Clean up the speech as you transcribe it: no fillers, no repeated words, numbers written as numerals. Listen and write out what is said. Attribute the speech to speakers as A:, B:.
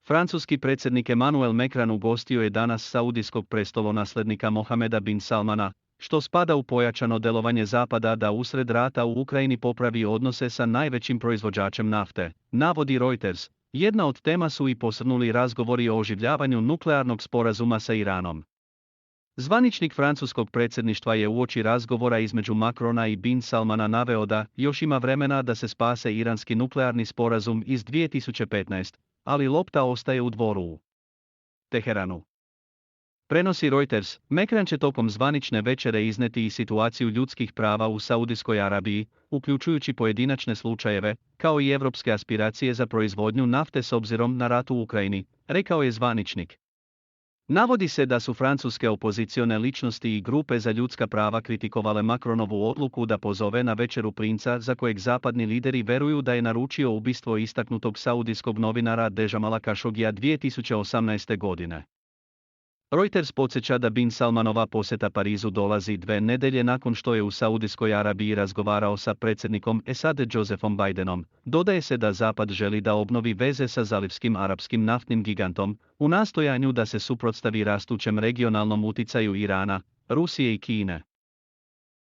A: Francuski predsjednik Emmanuel Macron ugostio je danas saudijskog prestolonaslednika Mohameda bin Salmana, što spada u pojačano delovanje Zapada da usred rata u Ukrajini popravi odnose sa najvećim proizvođačem nafte, navodi Reuters. Jedna od tema su i posrnuli razgovori o oživljavanju nuklearnog sporazuma sa Iranom. Zvaničnik francuskog predsjedništva je uoči razgovora između Macrona i bin Salmana naveo da još ima vremena da se spase iranski nuklearni sporazum iz 2015, ali lopta ostaje u dvoru u Teheranu. Prenosi Reuters, Macron će tokom zvanične večere izneti i situaciju ljudskih prava u Saudijskoj Arabiji, uključujući pojedinačne slučajeve, kao i evropske aspiracije za proizvodnju nafte s obzirom na rat u Ukrajini, rekao je zvaničnik. Navodi se da su francuske opozicione ličnosti i grupe za ljudska prava kritikovale Macronovu odluku da pozove na večeru princa za kojeg zapadni lideri veruju da je naručio ubistvo istaknutog saudijskog novinara Džemala Kašogija 2018. godine. Reuters podsjeća da bin Salmanova posjeta Parizu dolazi 2 nedelje nakon što je u Saudijskoj Arabiji razgovarao sa predsjednikom SAD Josephom Bidenom. Dodaje se da Zapad želi da obnovi veze sa zalivskim arapskim naftnim gigantom, u nastojanju da se suprotstavi rastućem regionalnom uticaju Irana, Rusije i Kine.